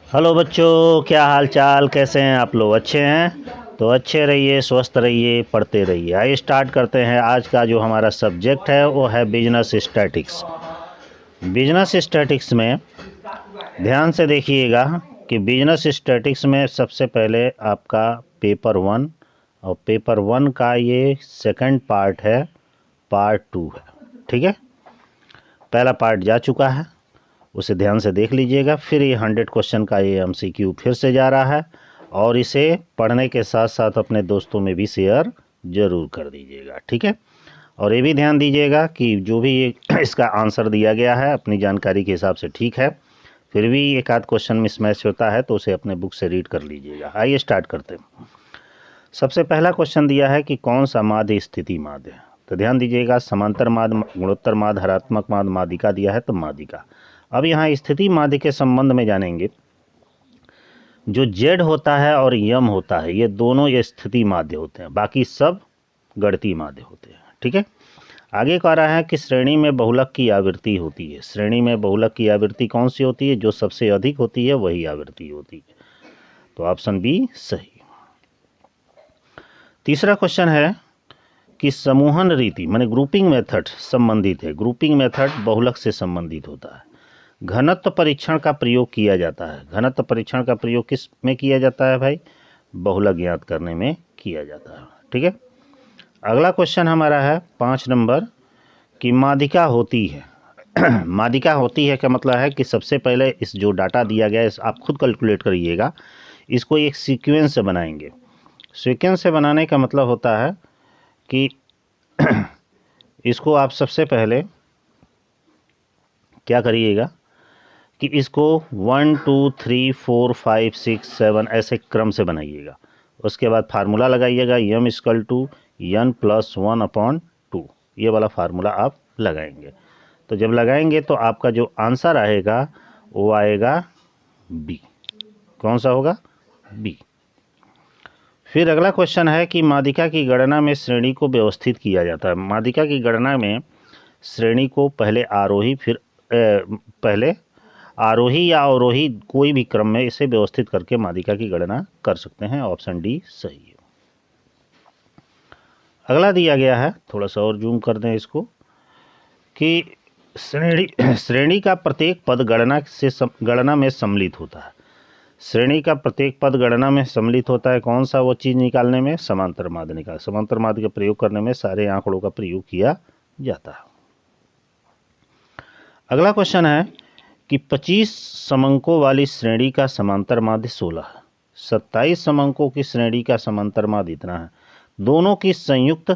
Hello बच्चों, क्या हाल चाल, कैसे हैं आप लोग? अच्छे हैं तो अच्छे रहिए, स्वस्थ रहिए, पढ़ते रहिए। आइए स्टार्ट करते हैं। आज का जो हमारा सब्जेक्ट है वो है बिजनेस स्टैटिक्स। बिजनेस स्टैटिक्स में ध्यान से देखिएगा कि बिजनेस स्टैटिक्स में सबसे पहले आपका पेपर 1 और पेपर 1 का ये सेकंड पार्ट है, पार्ट 2 है। ठीक है, पहला पार्ट जा चुका है, उसे ध्यान से देख लीजिएगा। फिर ये 100 क्वेश्चन का ये एमसीक्यू फिर से जा रहा है और इसे पढ़ने के साथ साथ अपने दोस्तों में भी शेयर ज़रूर कर दीजिएगा। ठीक है, और ये भी ध्यान दीजिएगा कि जो भी ये इसका आंसर दिया गया है अपनी जानकारी के हिसाब से ठीक है, फिर भी एक आध क्वेश्चन मिसमैच होता है तो उसे अपने बुक से रीड कर लीजिएगा। आइए स्टार्ट करते हैं। सबसे पहला क्वेश्चन दिया है कि कौन सा माध्य स्थिति माध्य है। तो ध्यान दीजिएगा, समांतर माध्य, गुणोत्तर माध्य, हरात्मक माध्य, माध्यिका दिया है तो माध्यिका। अब यहाँ स्थिति माध्य के संबंध में जानेंगे। जो जेड होता है और यम होता है, ये दोनों ये स्थिति माध्य होते हैं, बाकी सब गणितीय माध्य होते हैं। ठीक है, आगे कह रहा है कि श्रेणी में बहुलक की आवृत्ति होती है। श्रेणी में बहुलक की आवृत्ति कौन सी होती है? जो सबसे अधिक होती है वही आवृत्ति होती है। तो ऑप्शन बी सही। तीसरा क्वेश्चन है कि समूहन रीति माने ग्रुपिंग मेथड संबंधित है। ग्रुपिंग मेथड बहुलक से संबंधित होता है। घनत्व परीक्षण का प्रयोग किया जाता है। घनत्व परीक्षण का प्रयोग किस में किया जाता है भाई? बहुलक ज्ञात करने में किया जाता है। ठीक है, अगला क्वेश्चन हमारा है 5 नंबर कि माध्यिका होती है। माध्यिका होती है का मतलब है कि सबसे पहले इस जो डाटा दिया गया है आप खुद कैलकुलेट करिएगा, इसको एक सीक्वेंस से बनाएंगे। सीक्वेंस से बनाने का मतलब होता है कि इसको आप सबसे पहले क्या करिएगा कि इसको 1 2 3 4 5 6 7 ऐसे क्रम से बनाइएगा। उसके बाद फार्मूला लगाइएगा, यम इक्वल टू n प्लस 1/2, ये वाला फार्मूला आप लगाएंगे। तो जब लगाएंगे तो आपका जो आंसर आएगा वो आएगा बी। कौन सा होगा? बी। फिर अगला क्वेश्चन है कि माध्यिका की गणना में श्रेणी को व्यवस्थित किया जाता है। माध्यिका की गणना में श्रेणी को पहले आरोही या अवरोही कोई भी क्रम में इसे व्यवस्थित करके माध्यिका की गणना कर सकते हैं। ऑप्शन डी सही है। अगला दिया गया है, थोड़ा सा और जूम कर दें इसको, कि श्रेणी का प्रत्येक पद गणना में सम्मिलित होता है। श्रेणी का प्रत्येक पद गणना में सम्मिलित होता है। कौन सा वो चीज़ निकालने में? समांतर माध्य निकाल। समांतर माध्य का प्रयोग करने में सारे आंकड़ों का प्रयोग किया जाता है। अगला क्वेश्चन है कि 25 समंकों वाली श्रेणी का समांतर माध्य 16 है। 27 समंकों की श्रेणी का समांतर माध्य इतना है। दोनों की संयुक्त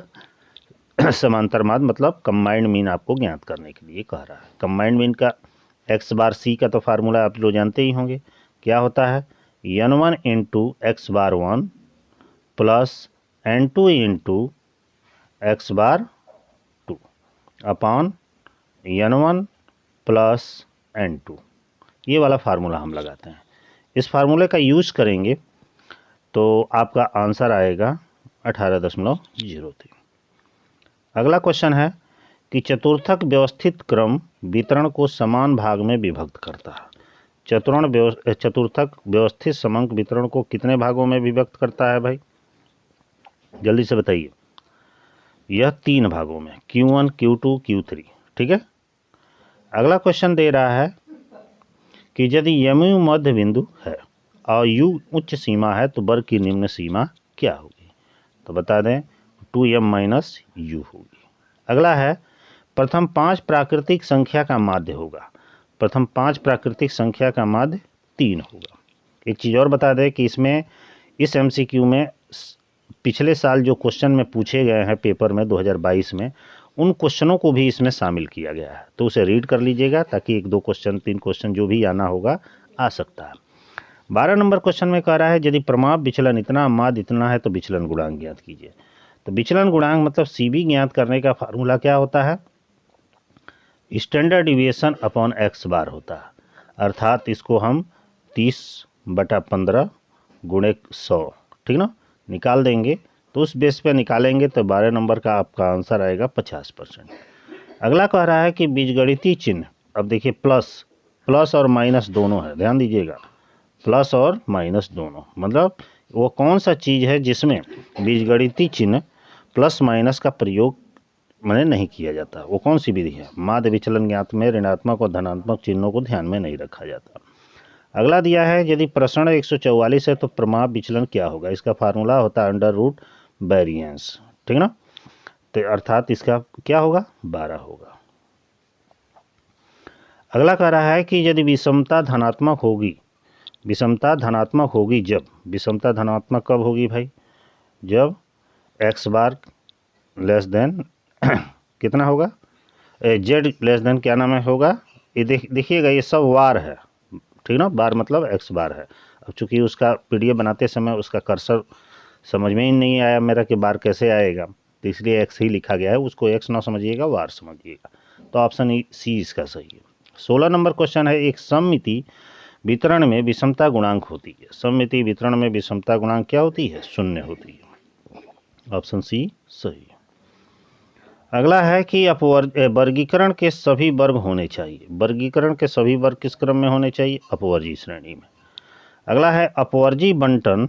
समांतर माध्य मतलब कंबाइंड मीन आपको ज्ञात करने के लिए कह रहा है। कंबाइंड मीन का x बार c का तो फार्मूला आप लोग जानते ही होंगे, क्या होता है? n1 into x bar 1 plus n2 into x bar 2 upon n1 plus n2। ये वाला फार्मूला हम लगाते हैं। इस फार्मूले का यूज करेंगे तो आपका आंसर आएगा 18.03। अगला क्वेश्चन है कि चतुर्थक व्यवस्थित क्रम वितरण को समान भाग में विभक्त करता है। चतुर्थक व्यवस्थित समंक वितरण को कितने भागों में विभक्त करता है भाई? जल्दी से बताइए। यह 3 भागों में, Q1 Q2 Q3। ठीक है, अगला क्वेश्चन दे रहा है कि यदि यमु मध्य बिंदु है और U उच्च सीमा है तो वर्ग की निम्न सीमा क्या होगी? तो बता दें 2m माइनस U होगी। अगला है प्रथम 5 प्राकृतिक संख्या का माध्य होगा। प्रथम 5 प्राकृतिक संख्या का माध्य 3 होगा। एक चीज़ और बता दें कि इसमें इस एमसीक्यू में पिछले साल जो क्वेश्चन में पूछे गए हैं पेपर में 2022 में, उन क्वेश्चनों को भी इसमें शामिल किया गया है। तो उसे रीड कर लीजिएगा ताकि 1-2 क्वेश्चन 3 क्वेश्चन जो भी आना होगा आ सकता है। 12 नंबर क्वेश्चन में कह रहा है यदि प्रमाप विचलन इतना माध्य इतना है तो विचलन गुणांक ज्ञात कीजिए। तो विचलन गुणांक मतलब CB ज्ञात करने का फार्मूला क्या होता है? स्टैंडर्ड डिविएशन अपॉन एक्स बार होता है। अर्थात इसको हम 30/15 गुणे 100, ठीक ना, निकाल देंगे। तो उस बेस पे निकालेंगे तो 12 नंबर का आपका आंसर आएगा 50%। अगला कह रहा है कि बीजगणितीय चिन्ह, अब देखिए प्लस और माइनस दोनों है, ध्यान दीजिएगा। प्लस और माइनस दोनों, मतलब वो कौन सा चीज़ है जिसमें बीजगणितीय चिन्ह प्लस माइनस का प्रयोग मैंने नहीं किया जाता, वो कौन सी विधि है। माध्य विचलन ज्ञात में ऋणात्मक और धनात्मक चिन्हों को ध्यान में नहीं रखा जाता। अगला दिया है, यदि प्रश्न 144 है तो प्रमाप विचलन क्या होगा। इसका फार्मूला होता है अंडर रूट वेरिएंस, ठीक ना, तो अर्थात इसका क्या होगा, 12 होगा। अगला कह रहा है कि यदि विषमता धनात्मक होगी, विषमता धनात्मक होगी जब, विषमता धनात्मक कब होगी भाई, जब x बार लेस देन कितना होगा, z लेस देन क्या नाम है होगा, ये देखिएगा ये सब वार है, ठीक ना, बार मतलब x बार है। अब चूंकि उसका पीडीएफ बनाते समय उसका कर्सर समझ में ही नहीं आया मेरा कि बार कैसे आएगा, तो इसलिए x ही लिखा गया है, उसको x ना समझिएगा वार समझिएगा। तो ऑप्शन सी इसका सही है। 16 नंबर क्वेश्चन है, एक सममिति वितरण में विषमता गुणांक होती है। सममिति वितरण में विषमता गुणांक क्या होती है, 0 होती है। ऑप्शन सी सही है। अगला है कि वर्गीकरण के सभी वर्ग होने चाहिए। वर्गीकरण के सभी वर्ग किस क्रम में होने चाहिए, अपवर्जी श्रेणी में। अगला है अपवर्जी बंटन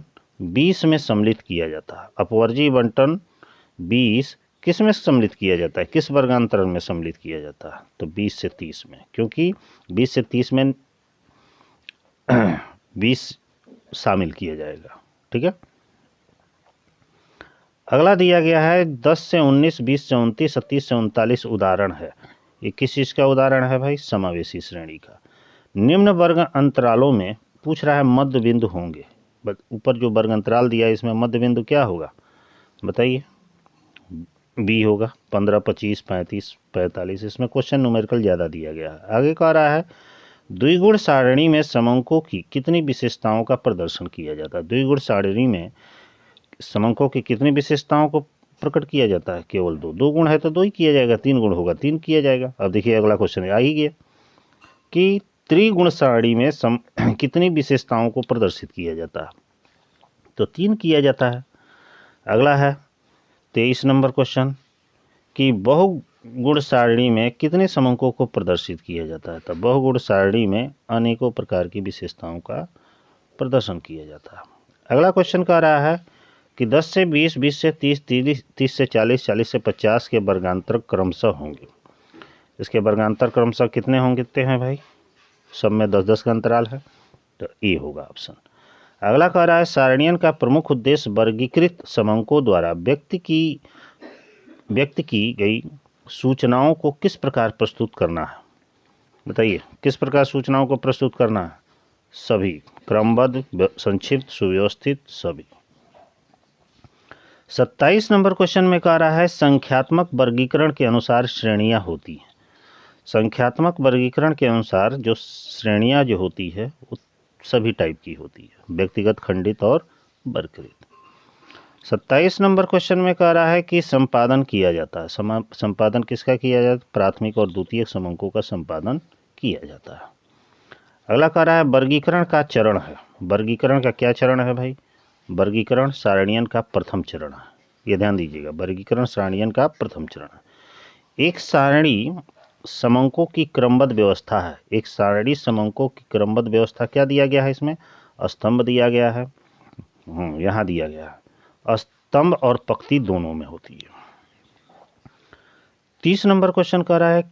20 में सम्मिलित किया जाता है। अपवर्जी बंटन 20 किस में सम्मिलित किया जाता है, किस वर्गांतरण में सम्मिलित किया जाता है, तो 20 से 30 में, क्योंकि 20 से 30 में 20 शामिल किया जाएगा, ठीक है। अगला दिया गया है 10 से 19, 20 से 29, 37 से 39 उदाहरण है। ये किस चीज़ का उदाहरण है भाई, समावेशी श्रेणी का। निम्न वर्ग अंतरालों में पूछ रहा है मध्य बिंदु होंगे। ऊपर जो वर्ग अंतराल दिया है इसमें मध्य बिंदु क्या होगा बताइए, बी होगा। 15, 25, 35, 45, इसमें क्वेश्चन न्यूमेरिकल ज़्यादा दिया गया है। आगे कह रहा है द्विगुण सारणी में समंकों की कितनी विशेषताओं का प्रदर्शन किया जाता है। द्विगुण सारणी में समंकों की कितनी विशेषताओं को प्रकट किया जाता है, केवल दो गुण है तो 2 ही किया जाएगा, 3 गुण होगा 3 किया जाएगा। अब देखिए अगला क्वेश्चन आ ही गया कि त्रिगुण सारणी में कितनी विशेषताओं को प्रदर्शित किया जाता है, तो 3 किया जाता है। अगला है 23 नंबर क्वेश्चन कि बहुगुण सारणी में कितने समंकों को प्रदर्शित किया जाता है, तो बहुगुण सारणी में अनेकों प्रकार की विशेषताओं का प्रदर्शन किया जाता है। अगला क्वेश्चन कह रहा है कि 10 से 20, 20 से 30, 30 से 40, 40 से 50 के वर्गांतर क्रमशः होंगे। इसके वर्गांतर क्रमशः कितने होंगे हैं भाई, सब में 10-10 का अंतराल है, तो ए होगा ऑप्शन। अगला कह रहा है सारणियन का प्रमुख उद्देश्य वर्गीकृत समंकों द्वारा व्यक्त की गई सूचनाओं को किस प्रकार प्रस्तुत करना है, बताइए किस प्रकार सूचनाओं को प्रस्तुत करना है, सभी क्रमबद्ध, संक्षिप्त, सुव्यवस्थित, सभी। 27 नंबर क्वेश्चन में कह रहा है संख्यात्मक वर्गीकरण के अनुसार श्रेणियां होती हैं। संख्यात्मक वर्गीकरण के अनुसार जो श्रेणियां जो होती है वो सभी टाइप की होती है, व्यक्तिगत, खंडित और वर्गीकृत। 27 नंबर क्वेश्चन में कह रहा है कि संपादन किया जाता है। संपादन किसका किया जाता है, प्राथमिक और द्वितीयक समंकों का संपादन किया जाता है। अगला कह रहा है वर्गीकरण का चरण है। वर्गीकरण का क्या चरण है भाई, वर्गीकरण सारणियन का प्रथम चरण है, ये ध्यान दीजिएगा, वर्गीकरण सारणियन का प्रथम चरण है। एक सारणी समंकों की क्रमबद्ध व्यवस्था है। एक सारणी समंकों की क्रमबद्ध व्यवस्था क्या दिया गया है, इसमें स्तंभ दिया गया है, यहाँ दिया गया है, स्तंभ और पंक्ति दोनों में होती है। 30 नंबर क्वेश्चन कह रहा है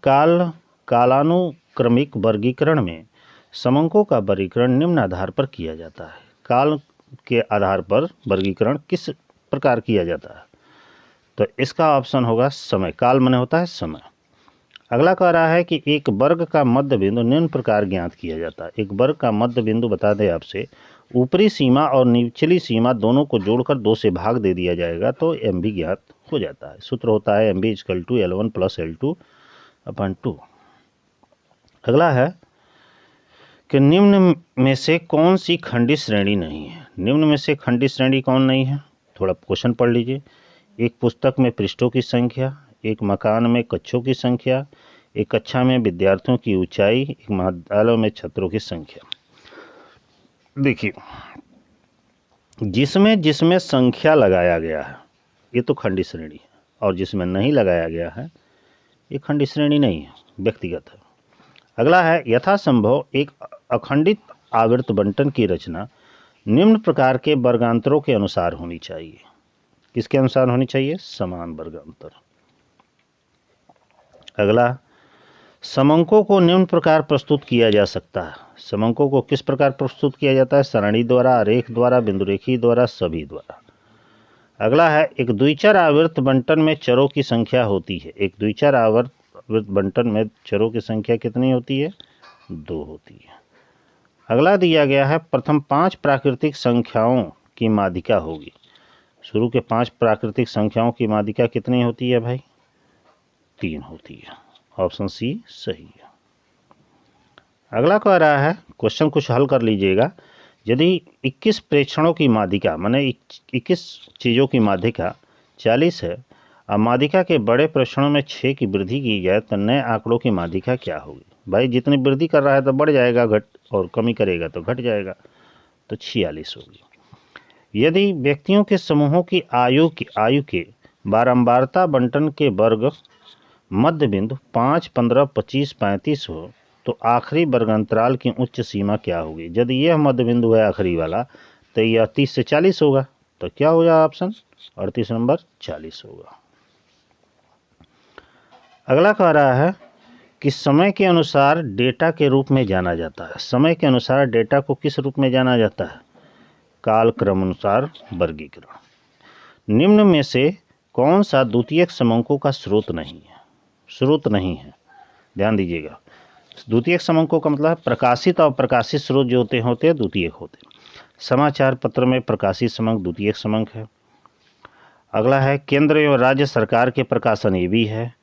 कालानुक्रमिक वर्गीकरण में समंकों का वर्गीकरण निम्न आधार पर किया जाता है। काल के आधार पर वर्गीकरण किस प्रकार किया जाता है, तो इसका ऑप्शन होगा समय। काल माने होता है समय। अगला कह रहा है कि एक वर्ग का मध्य बिंदु निम्न प्रकार ज्ञात किया जाता है। एक वर्ग का मध्य बिंदु बता दें आपसे, ऊपरी सीमा और निचली सीमा दोनों को जोड़कर 2 से भाग दे दिया जाएगा तो एम भी ज्ञात हो जाता है। सूत्र होता है M B equal to L1 + L2/2। अगला है कि निम्न में से कौन सी खंडित श्रेणी नहीं है। निम्न में से खंडित श्रेणी कौन नहीं है, थोड़ा क्वेश्चन पढ़ लीजिए। एक पुस्तक में पृष्ठों की संख्या, एक मकान में कक्षों की संख्या, एक कक्षा में विद्यार्थियों की ऊंचाई, एक महाविद्यालय में छात्रों की संख्या। देखिए जिसमें जिसमें संख्या लगाया गया है ये तो खंडित श्रेणी है, और जिसमें नहीं लगाया गया है ये खंडित श्रेणी नहीं है, व्यक्तिगत है। अगला है यथासंभव एक अखंडित आवर्त बंटन की रचना निम्न प्रकार के वर्गांतरों के अनुसार होनी चाहिए। किसके अनुसार होनी चाहिए? समान वर्गांतर। अगला, समंकों को निम्न प्रकार प्रस्तुत किया जा सकता है। समंकों को किस प्रकार प्रस्तुत किया जाता है? सरणी द्वारा, आरेख द्वारा, बिंदुरेखी द्वारा, सभी द्वारा। अगला है, एक द्विचर आवर्त बंटन में चरों की संख्या होती है। एक द्विचर आवर्त बंटन में चरों की संख्या कितनी होती है? 2 होती है। अगला दिया गया है, प्रथम 5 प्राकृतिक संख्याओं की माध्यिका होगी। शुरू के 5 प्राकृतिक संख्याओं की माध्यिका कितनी होती है भाई? 3 होती है। ऑप्शन सी सही है। अगला कह रहा है, क्वेश्चन कुछ हल कर लीजिएगा। यदि 21 प्रेक्षणों की माध्यिका माने 21 चीज़ों की माध्यिका 40 है और माध्यिका के बड़े प्रेक्षणों में 6 की वृद्धि की जाए तो नए आंकड़ों की माध्यिका क्या होगी? भाई जितनी वृद्धि कर रहा है तो बढ़ जाएगा, घट और कमी करेगा तो घट जाएगा, तो 46 होगी। यदि व्यक्तियों के समूहों की आयु के बारंबारता बंटन के वर्ग मध्य बिंदु 5, 15, 25, 35 हो तो आखिरी वर्गांतराल की उच्च सीमा क्या होगी? यदि यह मध्य बिंदु है आखिरी वाला तो यह 30 से 40 होगा, तो क्या हो जाएगा ऑप्शन 38 नंबर 40 होगा। अगला कह रहा है कि समय के अनुसार डेटा के रूप में जाना जाता है। समय के अनुसार डेटा को किस रूप में जाना जाता है? कालक्रमानुसार वर्गीकरण। निम्न में से कौन सा द्वितीयक समंकों का स्रोत नहीं है? स्रोत नहीं है, ध्यान दीजिएगा। द्वितीयक समंकों का मतलब प्रकाशित और प्रकाशित स्रोत जो होते हैं द्वितीयक होते हैं। समाचार पत्र में प्रकाशित समंक द्वितीयक समंक है। अगला है, केंद्र एवं राज्य सरकार के प्रकाशन ये भी है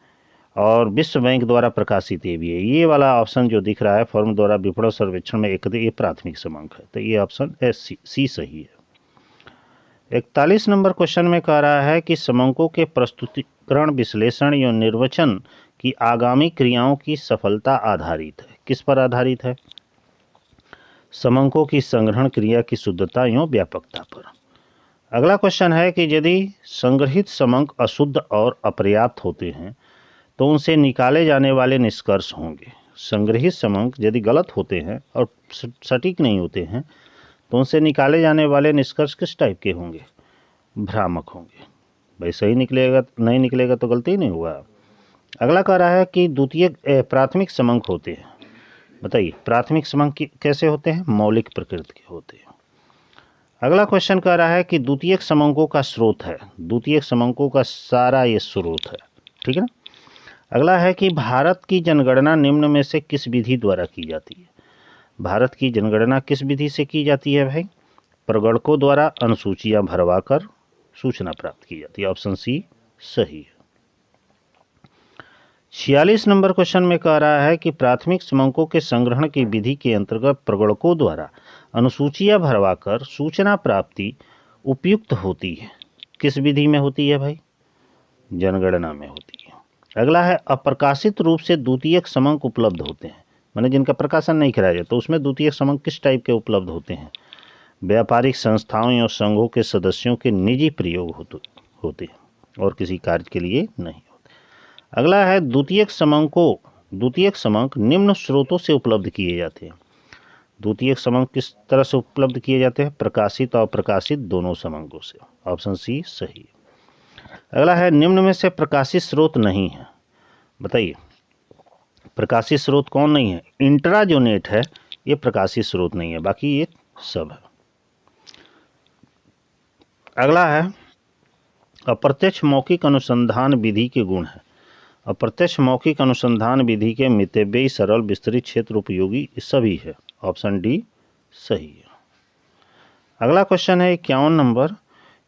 और विश्व बैंक द्वारा प्रकाशित ये भी है। ये वाला ऑप्शन जो दिख रहा है, फर्म द्वारा विपणन सर्वेक्षण में एक, ये प्राथमिक समंक है, तो ये ऑप्शन सी सही है। 41 नंबर क्वेश्चन में कह रहा है कि समंकों के प्रस्तुतिकरण, विश्लेषण या निर्वचन की आगामी क्रियाओं की सफलता आधारित है। किस पर आधारित है? समंकों की संग्रहण क्रिया की शुद्धता एवं व्यापकता पर। अगला क्वेश्चन है कि यदि संग्रहित समंक अशुद्ध और अपर्याप्त होते हैं तो उनसे निकाले जाने वाले निष्कर्ष होंगे। संग्रहित समंक यदि गलत होते हैं और सटीक नहीं होते हैं तो उनसे निकाले जाने वाले निष्कर्ष किस टाइप के होंगे? भ्रामक होंगे। भाई सही निकलेगा, नहीं निकलेगा तो गलती नहीं हुआ। अगला कह रहा है कि प्राथमिक समंक होते हैं। बताइए प्राथमिक समंक कैसे होते हैं? मौलिक प्रकृति के होते हैं। अगला क्वेश्चन कह रहा है कि द्वितीयक समंकों का स्रोत है। द्वितीयक समंकों का सारा ये स्रोत है, ठीक है ना। अगला है कि भारत की जनगणना निम्न में से किस विधि द्वारा की जाती है? भारत की जनगणना किस विधि से की जाती है भाई? प्रगणकों द्वारा अनुसूचियां भरवाकर सूचना प्राप्त की जाती है। ऑप्शन सी सही है। 46 नंबर क्वेश्चन में कह रहा है कि प्राथमिक समंकों के संग्रहण की विधि के अंतर्गत प्रगणकों द्वारा अनुसूचियां भरवाकर सूचना प्राप्ति उपयुक्त होती है। किस विधि में होती है भाई? जनगणना में होती है। अगला है, अप्रकाशित रूप से द्वितीयक समंक उपलब्ध होते हैं, माने जिनका प्रकाशन नहीं कराया जाता, तो उसमें द्वितीयक समंक किस टाइप के उपलब्ध होते हैं? व्यापारिक संस्थाओं या संघों के सदस्यों के निजी प्रयोग होते हैं और किसी कार्य के लिए नहीं होते। अगला है, द्वितीयक समंक निम्न स्रोतों से उपलब्ध किए जाते हैं। द्वितीयक समंक किस तरह से उपलब्ध किए जाते हैं? प्रकाशित और प्रकाशित दोनों समंकों से। ऑप्शन सी सही है। अगला है, निम्न में से प्रकाशित स्रोत नहीं है। बताइए प्रकाशित स्रोत कौन नहीं है? इंट्रा जो नेट है ये प्रकाशित स्रोत नहीं है, बाकी ये सब है। अगला है, अप्रत्यक्ष मौखिक अनुसंधान विधि के गुण है। अप्रत्यक्ष मौखिक अनुसंधान विधि के मितव्ययी, सरल, विस्तृत, क्षेत्र उपयोगी सभी है। ऑप्शन डी सही है। अगला क्वेश्चन है 51 नंबर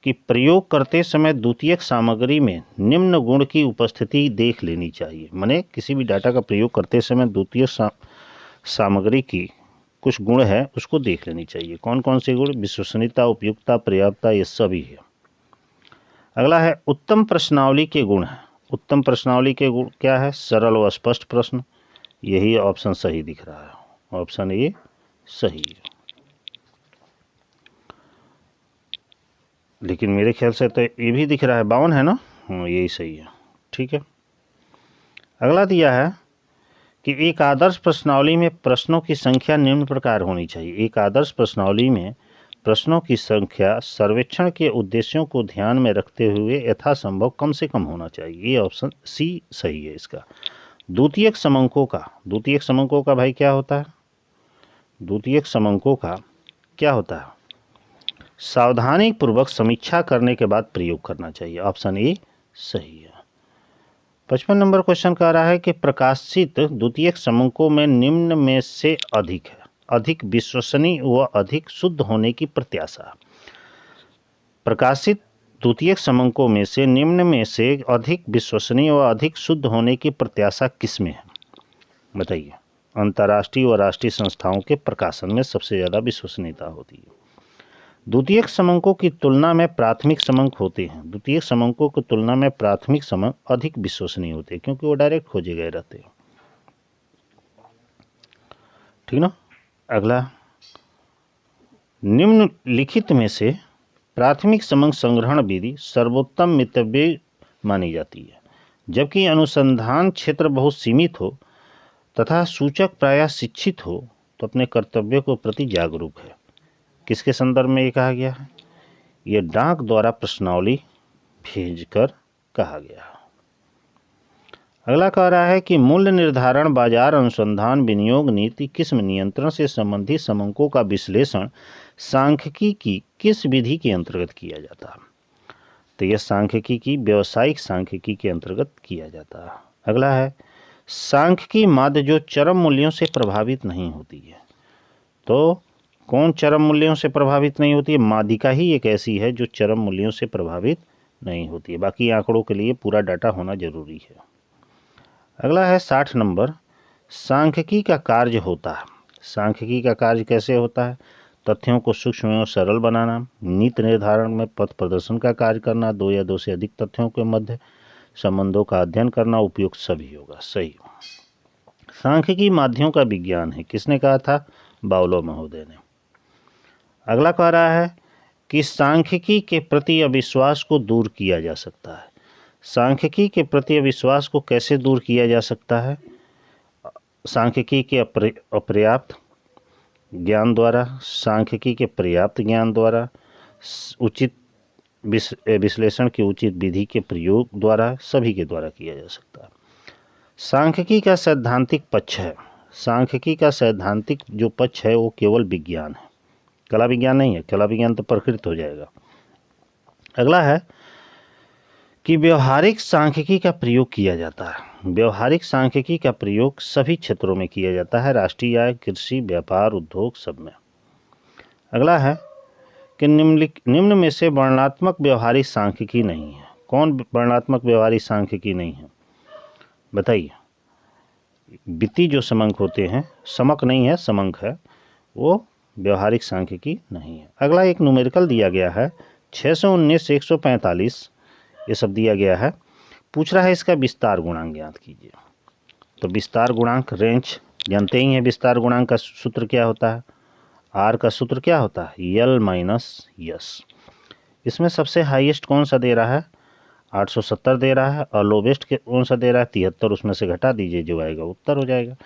कि प्रयोग करते समय द्वितीयक सामग्री में निम्न गुण की उपस्थिति देख लेनी चाहिए। माने किसी भी डाटा का प्रयोग करते समय द्वितीयक सामग्री की कुछ गुण है उसको देख लेनी चाहिए। कौन कौन से गुण? विश्वसनीयता, उपयुक्तता, पर्याप्तता, ये सभी है। अगला है, उत्तम प्रश्नावली के गुण है। उत्तम प्रश्नावली के गुण क्या है? सरल व स्पष्ट प्रश्न। यही ऑप्शन सही दिख रहा है, ऑप्शन ए सही है। लेकिन मेरे ख्याल से तो ये भी दिख रहा है 52 है ना। हाँ यही सही है, ठीक है। अगला दिया है कि एक आदर्श प्रश्नावली में प्रश्नों की संख्या निम्न प्रकार होनी चाहिए। एक आदर्श प्रश्नावली में प्रश्नों की संख्या सर्वेक्षण के उद्देश्यों को ध्यान में रखते हुए यथासंभव कम से कम होना चाहिए। ये ऑप्शन सी सही है इसका। द्वितीयक समंकों का भाई क्या होता है? द्वितीयक समंकों का क्या होता है? सावधानी पूर्वक समीक्षा करने के बाद प्रयोग करना चाहिए। ऑप्शन ए सही है। 55 नंबर क्वेश्चन कह रहा है कि प्रकाशित द्वितीयक समंकों में निम्न में से अधिक विश्वसनीय व अधिक शुद्ध होने की प्रत्याशा। प्रकाशित द्वितीयक समंकों में से निम्न में से अधिक विश्वसनीय व अधिक शुद्ध होने की प्रत्याशा किसमें है? बताइए। अंतर्राष्ट्रीय व राष्ट्रीय संस्थाओं के प्रकाशन में सबसे ज़्यादा विश्वसनीयता होती है। द्वितीयक समंकों की तुलना में प्राथमिक समंक होते हैं। द्वितीयक समंकों की तुलना में प्राथमिक समंक अधिक विश्वसनीय होते हैं क्योंकि वो डायरेक्ट खोजे गए रहते हैं। ठीक ना। अगला, निम्नलिखित में से प्राथमिक समंक संग्रहण विधि सर्वोत्तम मितव्ययी मानी जाती है, जबकि अनुसंधान क्षेत्र बहुत सीमित हो तथा सूचक प्रायः शिक्षित हो तो अपने कर्तव्य को प्रति जागरूक है। किसके संदर्भ में ये कहा गया है? ये डाक द्वारा प्रश्नावली भेजकर कहा गया। अगला कह रहा है कि मूल्य निर्धारण, बाजार अनुसंधान, विनियोग नीति, किस्म नियंत्रण से संबंधित समंकों का विश्लेषण सांख्यिकी की किस विधि के अंतर्गत किया जाता है? तो यह सांख्यिकी की व्यावसायिक सांख्यिकी के अंतर्गत किया जाता है। अगला है, सांख्यिकी माध्य जो चरम मूल्यों से प्रभावित नहीं होती है। तो कौन चरम मूल्यों से प्रभावित नहीं होती है? माध्यिका ही एक ऐसी है जो चरम मूल्यों से प्रभावित नहीं होती है। बाकी आंकड़ों के लिए पूरा डाटा होना जरूरी है। अगला है 60 नंबर, सांख्यिकी का कार्य होता है। सांख्यिकी का कार्य कैसे होता है? तथ्यों को सूक्ष्म एवं सरल बनाना, नीति निर्धारण में पथ प्रदर्शन का कार्य करना, दो या दो से अधिक तथ्यों के मध्य संबंधों का अध्ययन करना, उपयुक्त सभी होगा। सही। सांख्यिकी माध्यमों का विज्ञान है। किसने कहा था? बावलो महोदय ने। अगला कह रहा है कि सांख्यिकी के प्रति अविश्वास को दूर किया जा सकता है। सांख्यिकी के प्रति अविश्वास को कैसे दूर किया जा सकता है? सांख्यिकी के अपर्याप्त ज्ञान द्वारा, सांख्यिकी के पर्याप्त ज्ञान द्वारा, उचित विश्लेषण की उचित विधि के प्रयोग द्वारा, सभी के द्वारा किया जा सकता है। सांख्यिकी का सैद्धांतिक पक्ष है। सांख्यिकी का सैद्धांतिक जो पक्ष है वो केवल विज्ञान है, कला विज्ञान नहीं है। कला विज्ञान तो प्रकृत हो जाएगा। अगला है कि व्यवहारिक सांख्यिकी का प्रयोग किया जाता है। व्यवहारिक सांख्यिकी का प्रयोग सभी क्षेत्रों में किया जाता है, राष्ट्रीय आय, कृषि, व्यापार, उद्योग, सब में। अगला है कि निम्न में से वर्णनात्मक व्यवहारिक सांख्यिकी नहीं है। कौन वर्णनात्मक व्यवहारिक सांख्यिकी नहीं है? बताइए। वित्तीय जो समंक होते हैं, समक नहीं है, समंक है, वो व्यवहारिक सांख्यिकी नहीं है। अगला एक न्यूमेरिकल दिया गया है 619 से 145, ये सब दिया गया है। पूछ रहा है इसका विस्तार गुणांक ज्ञात कीजिए। तो विस्तार गुणांक रेंज जानते ही हैं। विस्तार गुणांक का सूत्र क्या होता है? आर का सूत्र क्या होता है? यल माइनस यस। इसमें सबसे हाईएस्ट कौन सा दे रहा है? 870 दे रहा है। और लोवेस्ट कौन सा दे रहा है? 73। उसमें से घटा दीजिए, जो आएगा उत्तर हो जाएगा।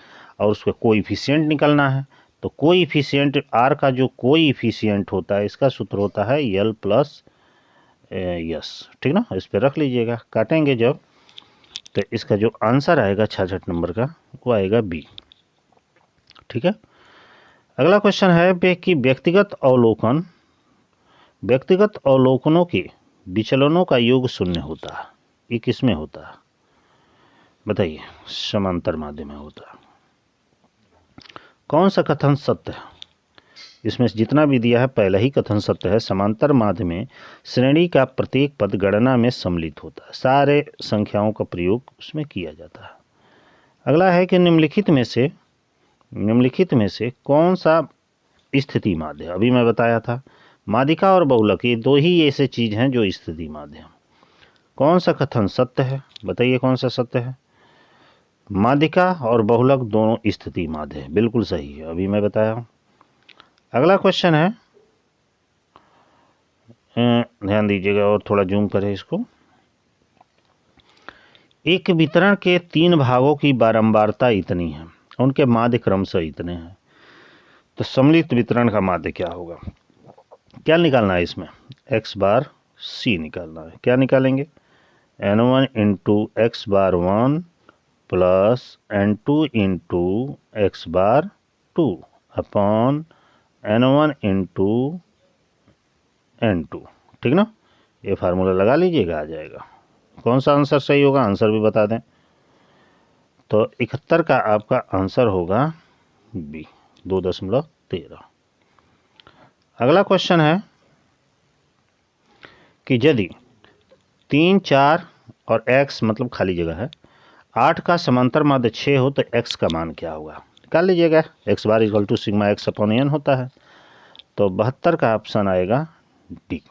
और उसका कोएफिशिएंट निकलना है, तो कोएफिशिएंट आर का जो कोएफिशिएंट होता है, इसका सूत्र होता है यल प्लस यस। ठीक ना, इस पर रख लीजिएगा। काटेंगे जब, तो इसका जो आंसर आएगा 66 नंबर का, वो आएगा बी। ठीक है। अगला क्वेश्चन है कि व्यक्तिगत अवलोकनों के विचलनों का योग शून्य होता है। ये किस में होता है? बताइए। समांतर माध्य में होता है। कौन सा कथन सत्य है? इसमें जितना भी दिया है पहला ही कथन सत्य है। समांतर माध्य में श्रेणी का प्रत्येक पद गणना में सम्मिलित होता है। सारे संख्याओं का प्रयोग उसमें किया जाता है। अगला है कि निम्नलिखित में से कौन सा स्थिति माध्य है? अभी मैं बताया था माध्यिका और बहुलक, ये दो ही ऐसे चीज हैं जो स्थिति माध्य है। कौन सा कथन सत्य है? बताइए कौन सा सत्य है? माध्यिका और बहुलक दोनों स्थिति माध्य है। बिल्कुल सही है, अभी मैं बताया। अगला क्वेश्चन है, ध्यान दीजिएगा और थोड़ा जूम करें इसको, एक वितरण के 3 भागों की बारंबारता इतनी है, उनके माध्य क्रमशः इतने हैं, तो सम्मिलित वितरण का माध्य क्या होगा? क्या निकालना है इसमें? x बार c निकालना है। क्या निकालेंगे? n1 into x bar 1 plus n2 into x bar 2 upon n1 into n2। ठीक ना? ये फार्मूला लगा लीजिएगा, आ जाएगा। कौन सा आंसर सही होगा? आंसर भी बता दें। तो 71 का आपका आंसर होगा बी, 2.13। अगला क्वेश्चन है कि यदि 3, 4 और x मतलब खाली जगह है 8 का समांतर माध्य 6 हो तो x का मान क्या होगा? निकाल लीजिएगा। x bar equal to sigma x upon n होता है। तो 72 का ऑप्शन आएगा डी।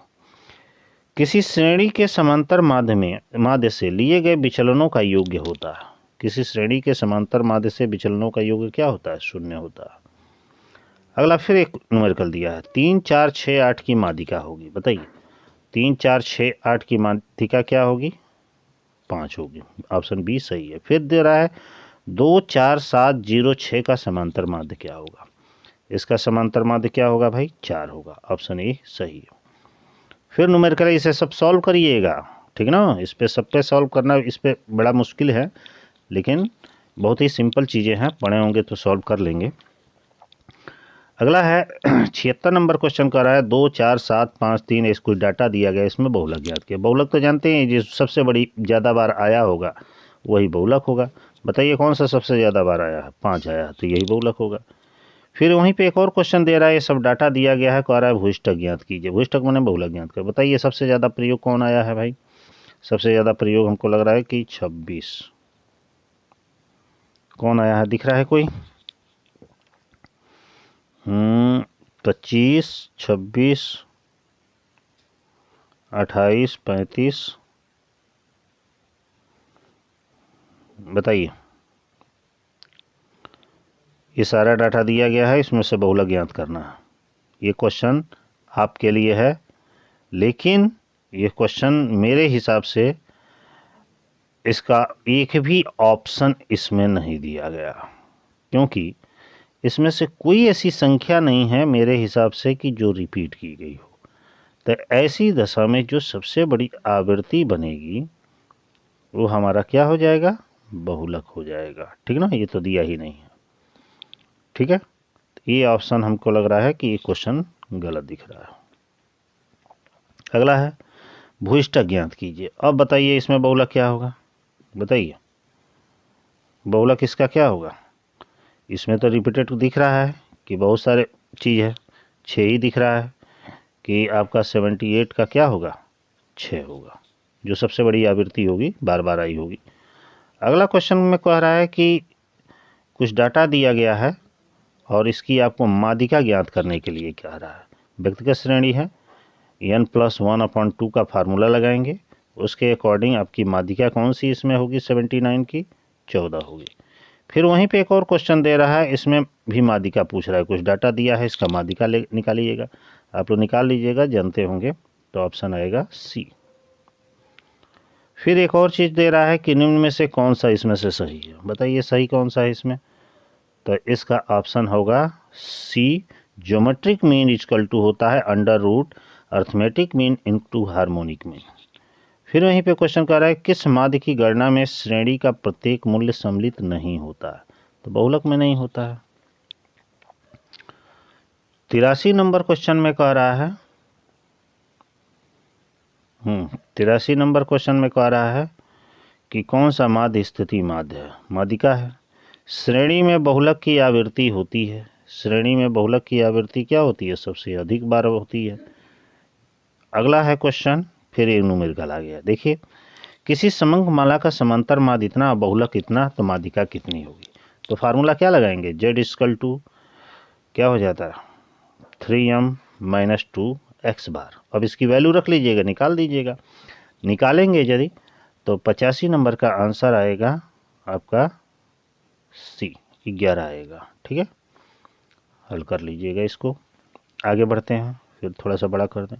किसी श्रेणी के समांतर माध्य से लिए गए विचलनों का योग्य होता है। किसी श्रेणी के समांतर माध्य से विचलनों का योग्य क्या होता है? 0 होता है। अगला फिर एक न्यूमेरिकल दिया है, 3, 4, 6, 8 की माध्यिका होगी। बताइए 3, 4, 6, 8 की माध्यिका क्या होगी? 5 होगी। ऑप्शन बी सही है। फिर दे रहा है 2, 4, 7, 0, 6 का समांतर माध्य क्या होगा? इसका समांतर माध्य क्या होगा भाई? 4 होगा। ऑप्शन ए सही है। फिर न्यूमेरिकल इसे सब सॉल्व करिएगा, ठीक ना? इस पे सब पे सॉल्व करना इस पे बड़ा मुश्किल है, लेकिन बहुत ही सिंपल चीज़ें हैं, पढ़े होंगे तो सॉल्व कर लेंगे। अगला है 76 नंबर क्वेश्चन कर रहा है 2, 4, 7, 5, 3 इस कोई डाटा दिया गया, इसमें बहुलक ज्ञात किया। बहुलक तो जानते हैं जो सबसे बड़ी ज़्यादा बार आया होगा वही बहुलक होगा। बताइए कौन सा सबसे ज़्यादा बार आया है? 5 आया है, तो यही बहुलक होगा। फिर वहीं पे एक और क्वेश्चन दे रहा है, ये सब डाटा दिया गया है, कह रहा है भूइष्ठक ज्ञात कीजिए। भूइष्ठक माने बहुलक ज्ञात कर। बताइए सबसे ज़्यादा प्रयोग कौन आया है भाई? सबसे ज़्यादा प्रयोग हमको लग रहा है कि 26। कौन आया है, दिख रहा है कोई? 25, 26, 28, 35। बताइए। ये सारा डाटा दिया गया है, इसमें से बहुलक ज्ञात करना है। ये क्वेश्चन आपके लिए है, लेकिन ये क्वेश्चन मेरे हिसाब से इसका एक भी ऑप्शन इसमें नहीं दिया गया, क्योंकि इसमें से कोई ऐसी संख्या नहीं है मेरे हिसाब से कि जो रिपीट की गई हो। तो ऐसी दशा में जो सबसे बड़ी आवृत्ति बनेगी वो हमारा क्या हो जाएगा? बहुलक हो जाएगा। ठीक ना? ये तो दिया ही नहीं है। ठीक है, ये ऑप्शन हमको लग रहा है कि ये क्वेश्चन गलत दिख रहा है। अगला है भूइष्ठक ज्ञात कीजिए। अब बताइए इसमें बहुलक क्या होगा? बताइए बहुलक इसका क्या होगा? इसमें तो रिपीटेड दिख रहा है कि बहुत सारे चीज़ है, 6 ही दिख रहा है कि आपका 78 का क्या होगा? 6 होगा, जो सबसे बड़ी आवृत्ति होगी, बार बार आई होगी। अगला क्वेश्चन में कह रहा है कि कुछ डाटा दिया गया है और इसकी आपको माध्यिका ज्ञात करने के लिए कह रहा है। व्यक्तिगत श्रेणी है, n+1/2 का फार्मूला लगाएंगे, उसके अकॉर्डिंग आपकी माध्यिका कौन सी इसमें होगी? 79 की 14 होगी। फिर वहीं पे एक और क्वेश्चन दे रहा है, इसमें भी माध्यिका पूछ रहा है, कुछ डाटा दिया है, इसका माध्यिका निकालिएगा। आप लोग निकाल लीजिएगा, जानते होंगे। तो ऑप्शन आएगा सी। फिर एक और चीज़ दे रहा है कि निम्न में से कौन सा इसमें से सही है? बताइए सही कौन सा है इसमें? तो इसका ऑप्शन होगा C, geometric mean equal to होता है under root arithmetic mean into harmonic mean. फिर वहीं पे क्वेश्चन कर रहा है किस माध्य की गणना में श्रेणी का प्रत्येक मूल्य सम्मिलित नहीं होता है? तो बहुलक में नहीं होता है। 83 नंबर क्वेश्चन में कह रहा है 83 नंबर क्वेश्चन में कह रहा है कि कौन सा माध्य स्थिति माध्य है? माध्यिका है। श्रेणी में बहुलक की आवृत्ति होती है। श्रेणी में बहुलक की आवृत्ति क्या होती है? सबसे अधिक बार होती है। अगला है क्वेश्चन, फिर एक न्यूमेरिकल आ गया। देखिए किसी समंक माला का समांतर माध्य इतना, बहुलक इतना, तो माध्यिका कितनी होगी? तो फार्मूला क्या लगाएंगे? z इक्वल टू क्या हो जाता है? 3m-2 x बार। अब इसकी वैल्यू रख लीजिएगा, निकाल दीजिएगा। निकालेंगे यदि तो 85 नंबर का आंसर आएगा आपका सी, 11 आएगा। ठीक है, हल कर लीजिएगा इसको। आगे बढ़ते हैं, फिर थोड़ा सा बड़ा कर दें।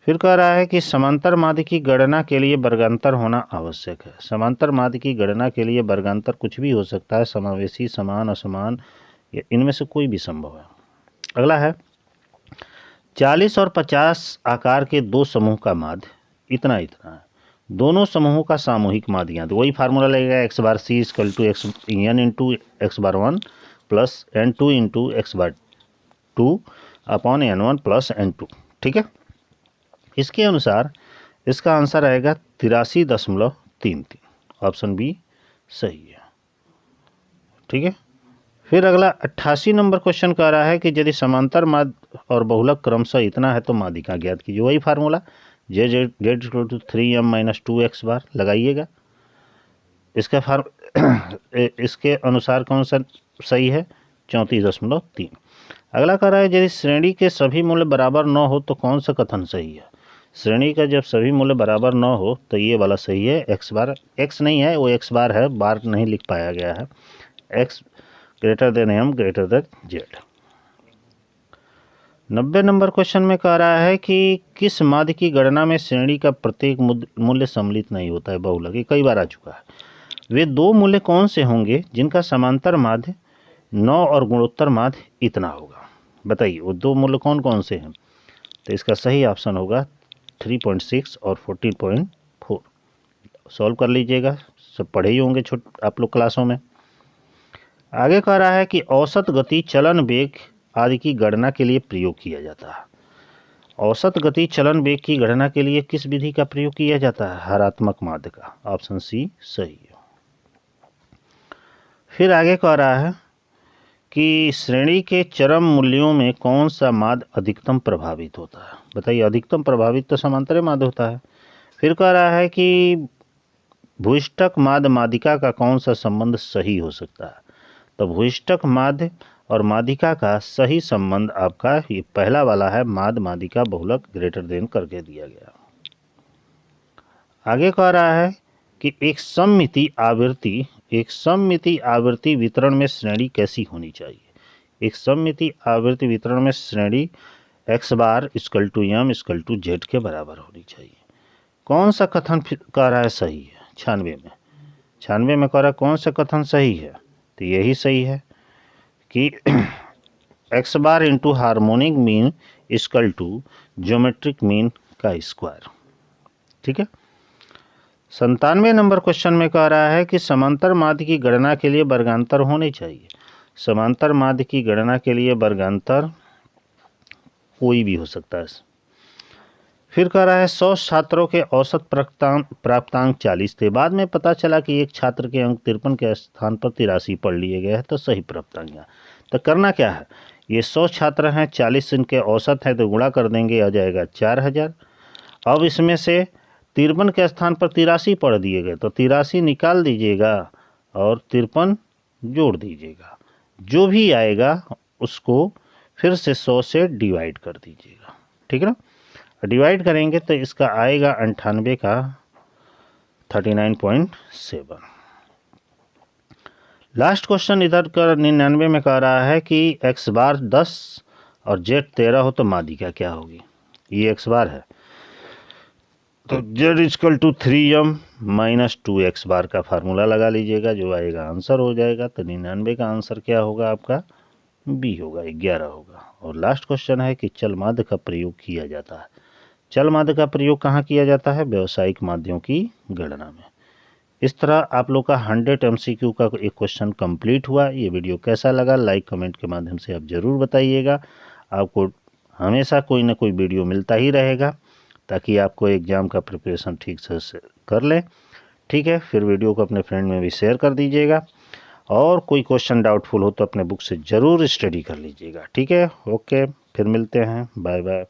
फिर कह रहा है कि समांतर माध्य की गणना के लिए वर्गांतर होना आवश्यक है। समांतर माध्य की गणना के लिए वर्गांतर कुछ भी हो सकता है, समावेशी, समान, असमान, या इनमें से कोई भी संभव है। अगला है 40 और 50 आकार के दो समूह का माध्य इतना इतना है। दोनों समूहों का सामूहिक माध्य ज्ञात। वही फार्मूला लगेगा, x bar c equal to x n into x bar 1 plus n2 into x bar 2 upon n1 plus n2। ठीक है, इसके अनुसार इसका आंसर आएगा 83.33। ऑप्शन बी सही है। ठीक है, फिर अगला 88 नंबर क्वेश्चन कह रहा है कि यदि समांतर माध्य और बहुलक क्रमशः इतना है तो माध्यिका ज्ञात कीजिए। वही formula z equal to 3m minus 2x bar लगाइएगा। इसका इसके अनुसार कौन सा सही है? 34.3। अगला कह रहा है यदि श्रेणी के सभी मूल्य बराबर न हो तो कौन सा कथन सही है? श्रेणी का जब सभी मूल्य बराबर न हो तो ये वाला सही है, x बार, x नहीं है वो x बार है, बार नहीं लिख पाया गया है, x greater than m greater than z। 90 number question में कह रहा है कि किस माध्य की गणना में श्रेणी का प्रत्येक मूल्य सम्मिलित नहीं होता है? बहुलक, ये कई बार आ चुका है। वे दो मूल्य कौन से होंगे जिनका समांतर माध्य 9 और गुणोत्तर माध्य इतना होगा? बताइए वो दो मूल्य कौन कौन से हैं? तो इसका सही ऑप्शन होगा 3.6 और 14.4। सॉल्व कर लीजिएगा, सब पढ़े ही होंगे आप लोग क्लासों में। आगे कह रहा है कि औसत गति, चलन वेग आदि की गणना के लिए प्रयोग किया जाता है। औसत गति, चलन वेग की गणना के लिए किस विधि का प्रयोग किया जाता है? हरात्मक माध्य का। ऑप्शन सी सही है। फिर आगे कह रहा है कि श्रेणी के चरम मूल्यों में कौन सा माध्य अधिकतम प्रभावित होता है? बताइए, अधिकतम प्रभावित तो समांतर माध्य होता है। फिर कह रहा है कि भूइष्ठक माध्य माध्यिका का कौन सा संबंध सही हो सकता है? तो भूइष्ठक माध्य और माध्यिका का सही संबंध आपका ये पहला वाला है, माध्य माध्यिका बहुलक ग्रेटर देन करके दिया गया। आगे कह रहा है कि एक सममिति आवृत्ति वितरण में श्रेणी कैसी होनी चाहिए? एक सममिति आवृत्ति वितरण में श्रेणी x bar equal to m equal to z के बराबर होनी चाहिए। कौन सा कथन कह रहा है सही है? 96 में कह रहा है कौन सा कथन सही है? तो यही सही है कि x bar into harmonic mean equal to geometric mean का स्क्वायर। ठीक है, 97 नंबर क्वेश्चन में कह रहा है कि समांतर माध्य की गणना के लिए वर्गांतर होने चाहिए। समांतर माध्य की गणना के लिए वर्गांतर कोई भी हो सकता है। फिर कह रहा है 100 छात्रों के औसत प्राप्तांक 40 थे। बाद में पता चला कि एक छात्र के अंक 53 के स्थान पर 83 पढ़ लिए गए हैं, तो सही प्राप्तांक। तो करना क्या है, ये 100 छात्र हैं, 40 इनके औसत हैं, तो गुणा कर देंगे, आ जाएगा 4000। अब इसमें से 53 के स्थान पर 83 पढ़ दिए गए, तो 83 निकाल दीजिएगा और 53 जोड़ दीजिएगा। जो भी आएगा उसको फिर से 100 से डिवाइड कर दीजिएगा। ठीक है ना, डिवाइड करेंगे तो इसका आएगा 98 का 39.7। लास्ट क्वेश्चन इधर का 99 में कह रहा है कि x बार 10 और z 13 हो तो माध्यिका क्या होगी? ये x बार है तो z equal to 3m minus 2x bar का फार्मूला लगा लीजिएगा, जो आएगा आंसर हो जाएगा। तो 99 का आंसर क्या होगा आपका? बी होगा, 11 होगा। और लास्ट क्वेश्चन है कि चल माध्य का प्रयोग किया जाता है। चल माध्य का प्रयोग कहाँ किया जाता है? व्यावसायिक माध्यों की गणना में। इस तरह आप लोग का 100 MCQ का एक क्वेश्चन कंप्लीट हुआ। ये वीडियो कैसा लगा लाइक कमेंट के माध्यम से आप ज़रूर बताइएगा। आपको हमेशा कोई ना कोई वीडियो मिलता ही रहेगा ताकि आपको एग्ज़ाम का प्रिपरेशन ठीक से कर लें। ठीक है, फिर वीडियो को अपने फ्रेंड में भी शेयर कर दीजिएगा और कोई क्वेश्चन डाउटफुल हो तो अपने बुक से ज़रूर स्टडी कर लीजिएगा। ठीक है, ओके, फिर मिलते हैं, बाय बाय।